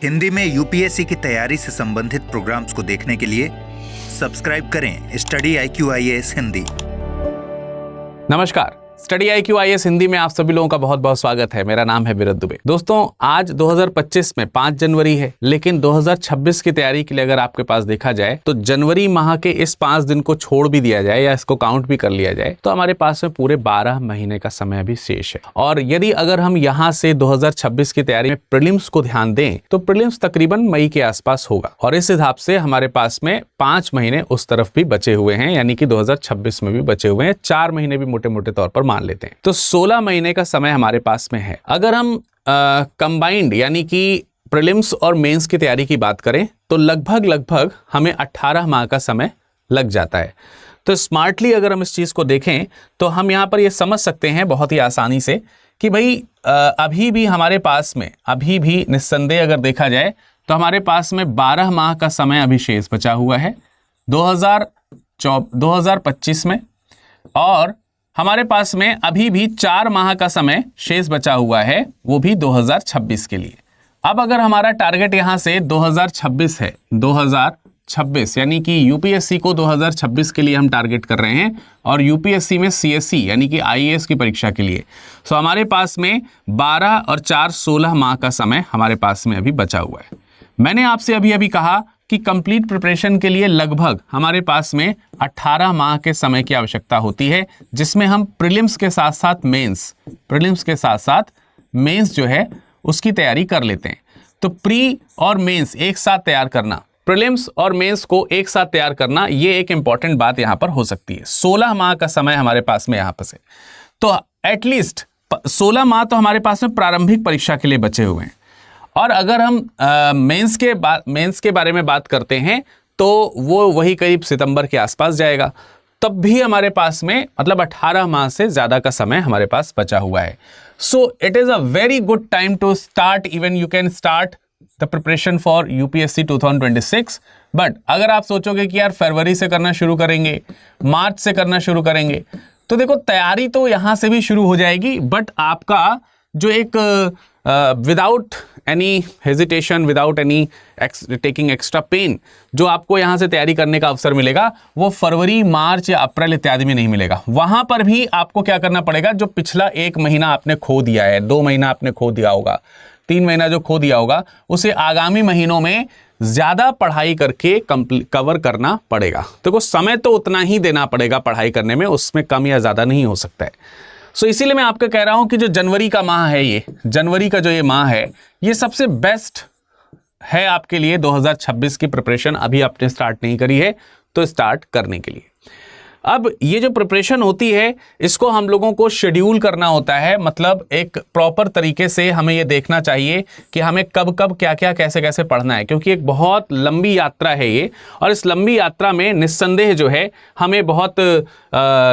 हिंदी में यूपीएससी की तैयारी से संबंधित प्रोग्राम्स को देखने के लिए सब्सक्राइब करें स्टडी IQ IAS हिंदी। नमस्कार, स्टडी IQ IAS हिंदी में आप सभी लोगों का बहुत बहुत स्वागत है। मेरा नाम है विरत दुबे। दोस्तों, आज 2025 में 5 जनवरी है, लेकिन 2026 की तैयारी के लिए अगर आपके पास देखा जाए तो जनवरी माह के इस 5 दिन को छोड़ भी दिया जाए या इसको काउंट भी कर लिया जाए तो हमारे पास में पूरे 12 महीने का समय भी शेष है। और यदि अगर हम यहाँ से 2026 की तैयारी में प्रीलिम्स को ध्यान दें तो प्रीलिम्स तकरीबन मई के आसपास होगा और इस हिसाब से हमारे पास में 5 महीने उस तरफ भी बचे हुए हैं, यानी कि 2026 में भी बचे हुए हैं। 4 महीने भी मोटे मोटे तौर पर मान लेते हैं, तो 16 महीने का समय हमारे पास में है। अगर हम कंबाइंड यानी कि प्रीलिम्स और मेंस की तैयारी की बात करें तो लगभग हमें 18 माह का समय लग जाता है। तो स्मार्टली अगर हम इस चीज को देखें तो हम यहाँ पर ये समझ सकते हैं बहुत ही आसानी से कि भाई अभी भी हमारे पास में अभी भी निस्संदेह अगर देखा जाए तो हमारे पास में 12 माह का समय अभी शेष बचा हुआ है 2025 में, और हमारे पास में अभी भी 4 माह का समय शेष बचा हुआ है, वो भी 2026 के लिए। अब अगर हमारा टारगेट यहां से 2026 है, 2026 यानी कि यूपीएससी को 2026 के लिए हम टारगेट कर रहे हैं और यूपीएससी में सीएससी यानी कि आईएएस की परीक्षा के लिए। तो हमारे पास में 12 और 4 16 माह का समय हमारे पास में अभी बचा हुआ है। मैंने आपसे अभी कहा कि कंप्लीट प्रिपरेशन के लिए लगभग हमारे पास में 18 माह के समय की आवश्यकता होती है, जिसमें हम प्रीलिम्स के साथ साथ मेंस जो है उसकी तैयारी कर लेते हैं। तो प्री और मेंस एक साथ तैयार करना, प्रीलिम्स और मेंस को एक साथ तैयार करना, ये एक इंपॉर्टेंट बात यहां पर हो सकती है। 16 माह का समय हमारे पास में यहां पर से, तो एटलीस्ट 16 माह तो हमारे पास में प्रारंभिक परीक्षा के लिए बचे हुए हैं। और अगर हम मेंस के बारे में बात करते हैं तो वो वही करीब सितंबर के आसपास जाएगा, तब भी हमारे पास में मतलब 18 माह से ज़्यादा का समय हमारे पास बचा हुआ है। So it is a very good time to start, even you can start the preparation for UPSC 2026। But अगर आप सोचोगे कि यार फरवरी से करना शुरू करेंगे, मार्च से करना शुरू करेंगे, तो देखो तैयारी तो यहाँ से भी शुरू हो जाएगी, बट आपका जो एक without any hesitation, without any taking extra pain, जो आपको यहाँ से तैयारी करने का अवसर मिलेगा वो फरवरी, मार्च या अप्रैल इत्यादि में नहीं मिलेगा। वहां पर भी आपको क्या करना पड़ेगा, जो पिछला 1 महीना आपने खो दिया है, 2 महीना आपने खो दिया होगा, 3 महीना जो खो दिया होगा, उसे आगामी महीनों में ज्यादा पढ़ाई करके कवर करना पड़ेगा। तो समय तो उतना ही देना पड़ेगा पढ़ाई करने में, उसमें कम या ज्यादा नहीं हो सकता है। सो इसीलिए मैं आपको कह रहा हूं कि जो जनवरी का माह है, ये जनवरी का जो ये माह है, ये सबसे बेस्ट है आपके लिए। 2026 की प्रिपरेशन अभी आपने स्टार्ट नहीं करी है तो स्टार्ट करने के लिए। अब ये जो प्रिपरेशन होती है इसको हम लोगों को शेड्यूल करना होता है, मतलब एक प्रॉपर तरीके से हमें ये देखना चाहिए कि हमें कब कब क्या क्या कैसे कैसे पढ़ना है, क्योंकि एक बहुत लंबी यात्रा है ये, और इस लंबी यात्रा में निस्संदेह जो है हमें बहुत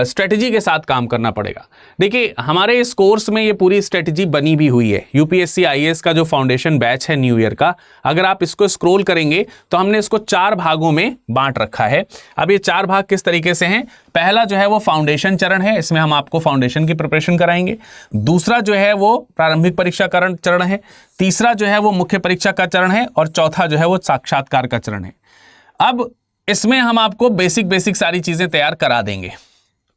स्ट्रेटजी के साथ काम करना पड़ेगा। देखिए, हमारे इस कोर्स में ये पूरी स्ट्रेटजी बनी भी हुई है। यूपीएससी आईएएस का जो फाउंडेशन बैच है न्यू ईयर का, अगर आप इसको स्क्रॉल करेंगे तो हमने इसको 4 भागों में बांट रखा है। अब ये 4 भाग किस तरीके से हैं? पहला जो है वो फाउंडेशन चरण है, इसमें हम आपको फाउंडेशन की प्रिपरेशन कराएंगे। दूसरा जो है वो प्रारंभिक परीक्षा चरण है। तीसरा जो है वो मुख्य परीक्षा का चरण है, और चौथा जो है वो साक्षात्कार का चरण है। अब इसमें हम आपको बेसिक सारी चीजें तैयार करा देंगे,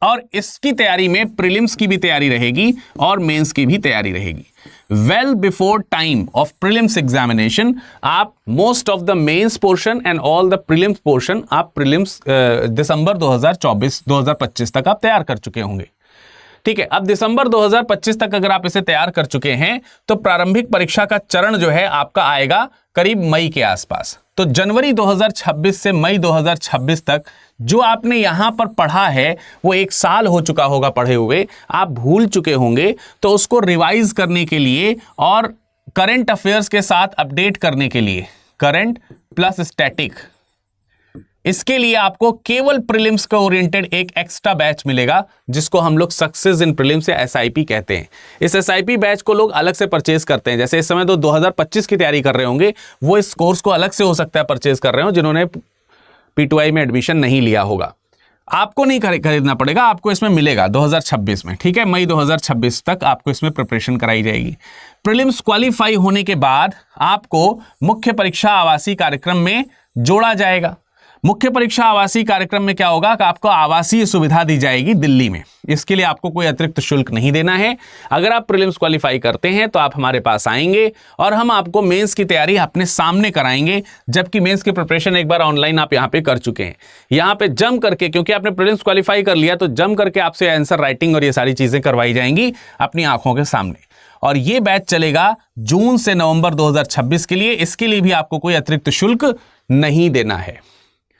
और इसकी तैयारी में प्रीलिम्स की भी तैयारी रहेगी और मेंस की भी तैयारी रहेगी। Well before time of prelims examination आप most of the mains portion and all the prelims portion आप प्रीलिम्स दिसंबर 2025 तक आप तैयार कर चुके होंगे। ठीक है, अब दिसंबर 2025 तक अगर आप इसे तैयार कर चुके हैं तो प्रारंभिक परीक्षा का चरण जो है आपका आएगा करीब मई के आसपास। तो जनवरी 2026 से मई 2026 तक जो आपने यहां पर पढ़ा है वो 1 साल हो चुका होगा पढ़े हुए, आप भूल चुके होंगे, तो उसको रिवाइज करने के लिए और करंट अफेयर्स के साथ अपडेट करने के लिए, करंट प्लस स्टैटिक, इसके लिए आपको केवल प्रीलिम्स का ओरिएंटेड एक एक्स्ट्रा बैच मिलेगा, जिसको हम लोग सक्सेस इन प्रीलिम्स या एसआईपी कहते हैं। इस एसआईपी बैच को लोग अलग से परचेज करते हैं। जैसे इस समय तो 2025 की तैयारी कर रहे होंगे, वो इस कोर्स को अलग से हो सकता है परचेज कर रहे हो, जिन्होंने P2I में एडमिशन नहीं लिया होगा। आपको नहीं खरीदना पड़ेगा, आपको इसमें मिलेगा 2026 में, ठीक है। मई 2026 तक आपको इसमें प्रिपरेशन कराई जाएगी। प्रीलिम्स क्वालिफाई होने के बाद आपको मुख्य परीक्षा आवासीय कार्यक्रम में जोड़ा जाएगा। मुख्य परीक्षा आवासीय कार्यक्रम में क्या होगा कि आपको आवासीय सुविधा दी जाएगी दिल्ली में। इसके लिए आपको कोई अतिरिक्त शुल्क नहीं देना है। अगर आप प्रीलिम्स क्वालिफाई करते हैं तो आप हमारे पास आएंगे और हम आपको मेंस की तैयारी अपने सामने कराएंगे, जबकि मेंस की प्रिपरेशन एक बार ऑनलाइन आप यहाँ पे कर चुके हैं। यहाँ पे जम करके, क्योंकि आपने प्रीलिम्स क्वालिफाई कर लिया, तो जम करके आपसे आंसर राइटिंग और ये सारी चीजें करवाई जाएंगी अपनी आंखों के सामने। और ये बैच चलेगा जून से नवंबर 2026 के लिए। इसके लिए भी आपको कोई अतिरिक्त शुल्क नहीं देना है,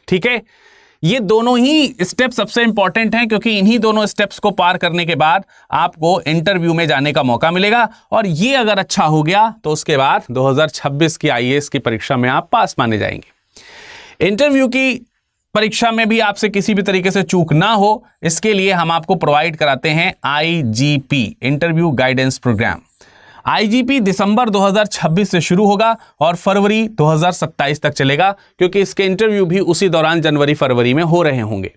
ठीक है। ये दोनों ही स्टेप सबसे इंपॉर्टेंट हैं, क्योंकि इन्हीं दोनों स्टेप्स को पार करने के बाद आपको इंटरव्यू में जाने का मौका मिलेगा। और ये अगर अच्छा हो गया तो उसके बाद 2026 की आईएएस की परीक्षा में आप पास माने जाएंगे। इंटरव्यू की परीक्षा में भी आपसे किसी भी तरीके से चूक ना हो, इसके लिए हम आपको प्रोवाइड कराते हैं IGP, interview guidance programme. IGP दिसंबर 2026 से शुरू होगा और फरवरी 2027 तक चलेगा, क्योंकि इसके इंटरव्यू भी उसी दौरान जनवरी फरवरी में हो रहे होंगे।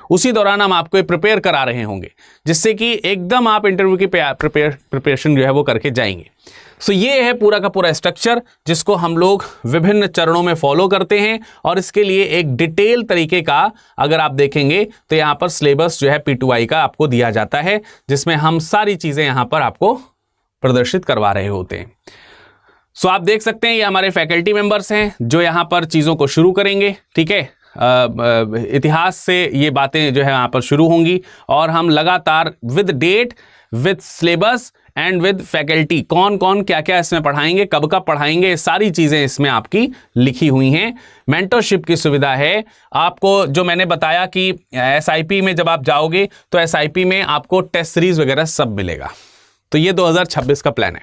उसी दौरान हम आपको प्रिपेयर करा रहे होंगे, जिससे कि एकदम आप इंटरव्यू की प्रिपरेशन जो है वो करके जाएंगे। सो ये है पूरा का पूरा स्ट्रक्चर, जिसको हम लोग विभिन्न चरणों में फॉलो करते हैं। और इसके लिए एक डिटेल तरीके का अगर आप देखेंगे तो यहाँ पर सिलेबस जो है P2I का आपको दिया जाता है, जिसमें हम सारी चीजें यहाँ पर आपको प्रदर्शित करवा रहे होते हैं। सो आप देख सकते हैं ये हमारे फैकल्टी मेंबर्स हैं जो यहाँ पर चीज़ों को शुरू करेंगे, ठीक है। इतिहास से ये बातें जो है यहाँ पर शुरू होंगी और हम लगातार with date, with syllabus and with faculty, कौन कौन क्या क्या इसमें पढ़ाएंगे, कब कब पढ़ाएंगे, सारी चीज़ें इसमें आपकी लिखी हुई हैं। मेंटरशिप की सुविधा है आपको, जो मैंने बताया कि SIP में जब आप जाओगे तो SIP में आपको टेस्ट सीरीज वगैरह सब मिलेगा। तो ये 2026 का प्लान है।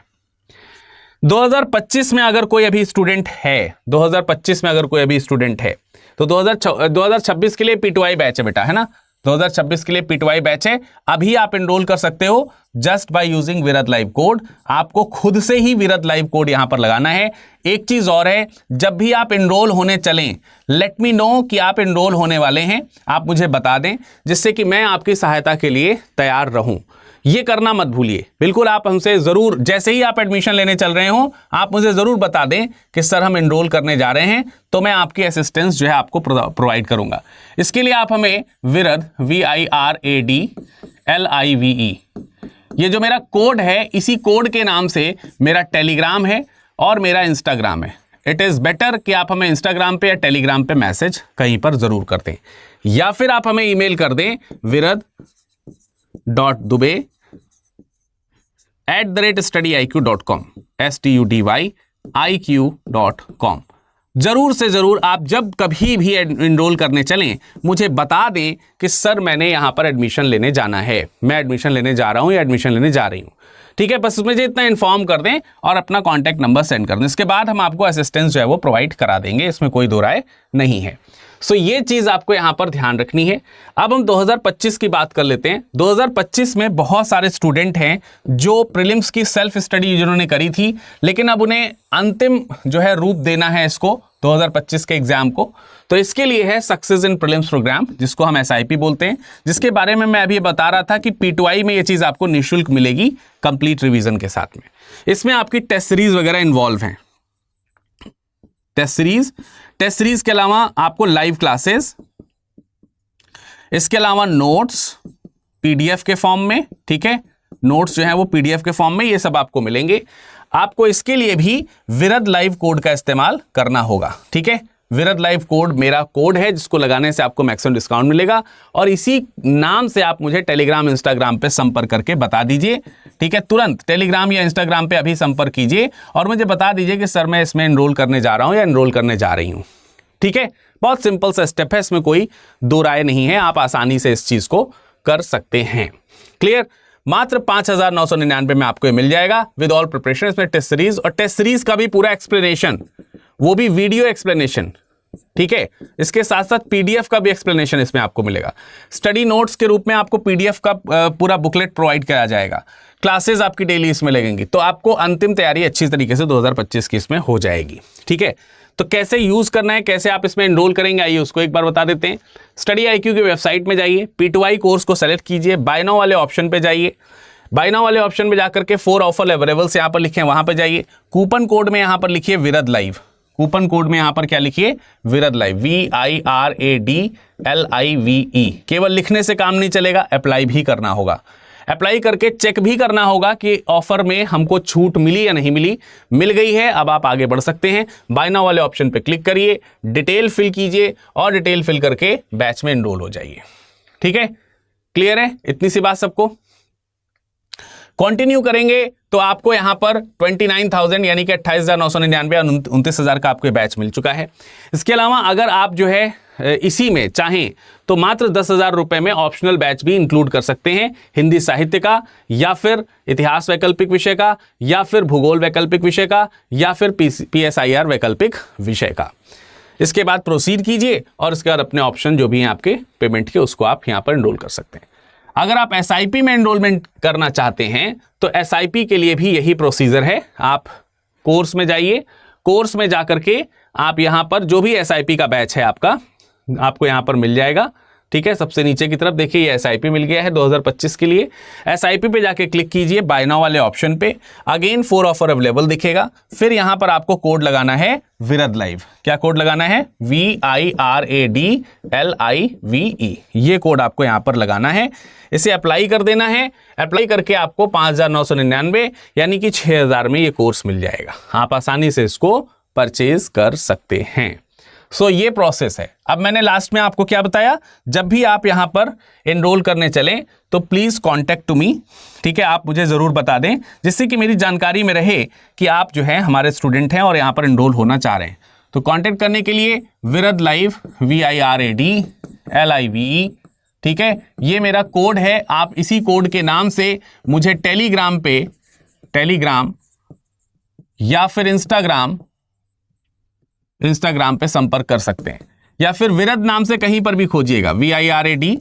2025 में अगर कोई अभी स्टूडेंट है, 2025 में अगर कोई अभी स्टूडेंट है तो 2026 के लिए P2I बैच है बेटा, है ना। 2026 के लिए P2I बैच है। अभी आप एनरोल कर सकते हो जस्ट बाय यूजिंग विरद लाइव कोड। आपको खुद से ही विरद लाइव कोड यहां पर लगाना है। एक चीज और है, जब भी आप एनरोल होने चलें, लेट मी नो कि आप एनरोल होने वाले हैं, आप मुझे बता दें, जिससे कि मैं आपकी सहायता के लिए तैयार रहूं। ये करना मत भूलिए, बिल्कुल आप हमसे जरूर, जैसे ही आप एडमिशन लेने चल रहे हो, आप मुझे जरूर बता दें कि सर हम एनरोल करने जा रहे हैं, तो मैं आपकी असिस्टेंस जो है आपको प्रोवाइड करूंगा। इसके लिए आप हमें विरद VIRADLIVE, ये जो मेरा कोड है, इसी कोड के नाम से मेरा टेलीग्राम है और मेरा इंस्टाग्राम है। इट इज़ बेटर कि आप हमें इंस्टाग्राम पे या टेलीग्राम पे मैसेज कहीं पर जरूर कर दें, या फिर आप हमें ईमेल कर दें virad.dubey@studiiq.com studiiq.com। जरूर से जरूर आप जब कभी भी एनरोल करने चलें, मुझे बता दें कि सर मैंने यहां पर एडमिशन लेने जाना है, मैं एडमिशन लेने जा रहा हूं या एडमिशन लेने जा रही हूं, ठीक है। बस मुझे इतना इन्फॉर्म कर दें और अपना कॉन्टैक्ट नंबर सेंड कर दें। इसके बाद हम आपको असिस्टेंस जो है वो प्रोवाइड करा देंगे, इसमें कोई दो राय नहीं है। सो ये चीज़ आपको यहाँ पर ध्यान रखनी है। अब हम 2025 की बात कर लेते हैं। 2025 में बहुत सारे स्टूडेंट हैं जो प्रीलिम्स की सेल्फ स्टडी जिन्होंने करी थी, लेकिन अब उन्हें अंतिम जो है रूप देना है इसको 2025 के एग्जाम को। तो इसके लिए है सक्सेस इन प्रीलिम्स प्रोग्राम, जिसको हम SIP बोलते हैं, जिसके बारे में मैं अभी बता रहा था कि P2I में ये चीज़ आपको निःशुल्क मिलेगी कंप्लीट रिवीजन के साथ में। इसमें आपकी टेस्ट सीरीज वगैरह इन्वॉल्व हैं। टेस्ट सीरीज के अलावा आपको लाइव क्लासेस, इसके अलावा नोट्स PDF के फॉर्म में, ठीक है, नोट्स जो है वो PDF के फॉर्म में, ये सब आपको मिलेंगे। आपको इसके लिए भी विरद लाइव कोड का इस्तेमाल करना होगा, ठीक है। विरद लाइव कोड मेरा कोड है, जिसको लगाने से आपको मैक्सिमम डिस्काउंट मिलेगा, और इसी नाम से आप मुझे टेलीग्राम इंस्टाग्राम पे संपर्क करके बता दीजिए, ठीक है। तुरंत टेलीग्राम या इंस्टाग्राम पे अभी संपर्क कीजिए और मुझे बता दीजिए कि सर मैं इसमें एनरोल करने जा रहा हूं या एनरोल करने जा रही हूं, ठीक है। बहुत सिंपल सा स्टेप है, इसमें कोई दो राय नहीं है, आप आसानी से इस चीज को कर सकते हैं। क्लियर। मात्र 5,999 में आपको ये मिल जाएगा विद ऑल प्रिपरेशन। इसमें टेस्ट सीरीज और टेस्ट सीरीज का भी पूरा एक्सप्लेनेशन, वो भी वीडियो एक्सप्लेनेशन, ठीक है। इसके साथ साथ PDF का भी एक्सप्लेनेशन इसमें आपको मिलेगा। स्टडी नोट्स के रूप में आपको PDF का पूरा बुकलेट प्रोवाइड किया जाएगा। क्लासेस आपकी डेली इसमें लगेंगी, तो आपको अंतिम तैयारी अच्छी तरीके से 2025 की इसमें हो जाएगी, ठीक है। तो कैसे यूज करना है, कैसे आप इसमें एनरोल करेंगे, आइए उसको एक बार बता देते हैं। स्टडी IQ की वेबसाइट में जाइए, P2I कोर्स को सेलेक्ट कीजिए, बाय नाउ वाले ऑप्शन पे जाइए। बाय नाउ वाले ऑप्शन पे जाकर के 4 ऑफर अवेलेबल्स यहाँ पर लिखे, वहां पर जाइए। कूपन कोड में यहाँ पर लिखिए विरद लाइव। कूपन कोड में यहाँ पर क्या लिखिए, विरद लाइव, VIRADLIVE। केवल लिखने से काम नहीं चलेगा, अप्लाई भी करना होगा। अप्लाई करके चेक भी करना होगा कि ऑफर में हमको छूट मिली या नहीं मिली। मिल गई है, अब आप आगे बढ़ सकते हैं। बाय नाउ वाले ऑप्शन पे क्लिक करिए, डिटेल फिल कीजिए और डिटेल फिल करके बैच में एनरोल हो जाइए। ठीक है, क्लियर है इतनी सी बात सबको? कंटिन्यू करेंगे तो आपको यहां पर 29,000 यानी कि 28,999 और 29,000 का आपको बैच मिल चुका है। इसके अलावा अगर आप जो है इसी में चाहें तो मात्र 10,000 रुपए में ऑप्शनल बैच भी इंक्लूड कर सकते हैं, हिंदी साहित्य का या फिर इतिहास वैकल्पिक विषय का या फिर भूगोल वैकल्पिक विषय का या फिर PSIR वैकल्पिक विषय का। इसके बाद प्रोसीड कीजिए और इसके बाद अपने ऑप्शन जो भी हैं आपके पेमेंट के, उसको आप यहां पर एनरोल कर सकते हैं। अगर आप SIP में एनरोलमेंट करना चाहते हैं तो SIP के लिए भी यही प्रोसीजर है। आप कोर्स में जाइए, कोर्स में जाकर के आप यहां पर जो भी SIP का बैच है आपको यहां पर मिल जाएगा। ठीक है, सबसे नीचे की तरफ देखिए ये SIP मिल गया है 2025 के लिए। SIP पे जाके क्लिक कीजिए बाय नाउ वाले ऑप्शन पे, अगेन 4 ऑफर अवेलेबल दिखेगा। फिर यहां पर आपको कोड लगाना है विरद लाइव। क्या कोड लगाना है? VIRADLIVE। ये कोड आपको यहां पर लगाना है, इसे अप्लाई कर देना है। अप्लाई करके आपको 5,999 यानी कि 6,000 में ये कोर्स मिल जाएगा। आप आसानी से इसको परचेज कर सकते हैं। सो ये प्रोसेस है। अब मैंने लास्ट में आपको क्या बताया, जब भी आप यहां पर एनरोल करने चलें तो प्लीज कॉन्टेक्ट टू मी। ठीक है, आप मुझे जरूर बता दें जिससे कि मेरी जानकारी में रहे कि आप जो है हमारे स्टूडेंट हैं और यहां पर एनरोल होना चाह रहे हैं। तो कांटेक्ट करने के लिए विरद लाइव, VIRADLIVE। ठीक है, ये मेरा कोड है। आप इसी कोड के नाम से मुझे टेलीग्राम या फिर इंस्टाग्राम पे संपर्क कर सकते हैं, या फिर विरद नाम से कहीं पर भी खोजिएगा, VIRAD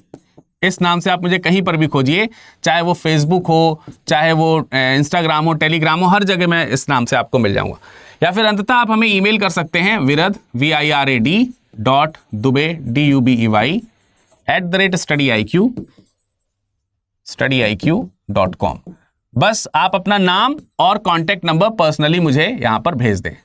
इस नाम से आप मुझे कहीं पर भी खोजिए, चाहे वो फेसबुक हो, चाहे वो इंस्टाग्राम हो, टेलीग्राम हो, हर जगह मैं इस नाम से आपको मिल जाऊंगा। या फिर अंततः आप हमें ईमेल कर सकते हैं विरद virad.dubey@studyiq.com। बस आप अपना नाम और कॉन्टेक्ट नंबर पर्सनली मुझे यहां पर भेज दें,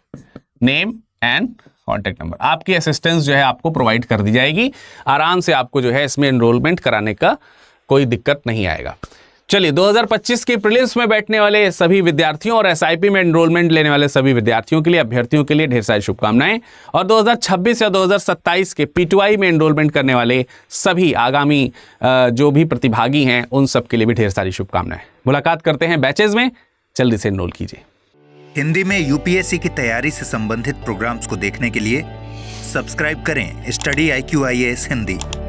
नेम एंड कॉन्टेक्ट नंबर। आपकी असिस्टेंस जो है आपको प्रोवाइड कर दी जाएगी। आराम से आपको जो है इसमें एनरोलमेंट कराने का कोई दिक्कत नहीं आएगा। चलिए, 2025 के प्रीलिम्स में बैठने वाले सभी विद्यार्थियों और SIP में एनरोलमेंट लेने वाले सभी विद्यार्थियों के लिए, अभ्यर्थियों के लिए ढेर सारी शुभकामनाएं। और 2026 या 2027 के P2I में एनरोलमेंट करने वाले सभी आगामी जो भी प्रतिभागी हैं उन सब के लिए भी ढेर सारी शुभकामनाएं। मुलाकात करते हैं बैचेज में, जल्दी से एनरोल कीजिए। हिंदी में UPSC की तैयारी से संबंधित प्रोग्राम्स को देखने के लिए सब्सक्राइब करें स्टडी IQ IAS हिंदी।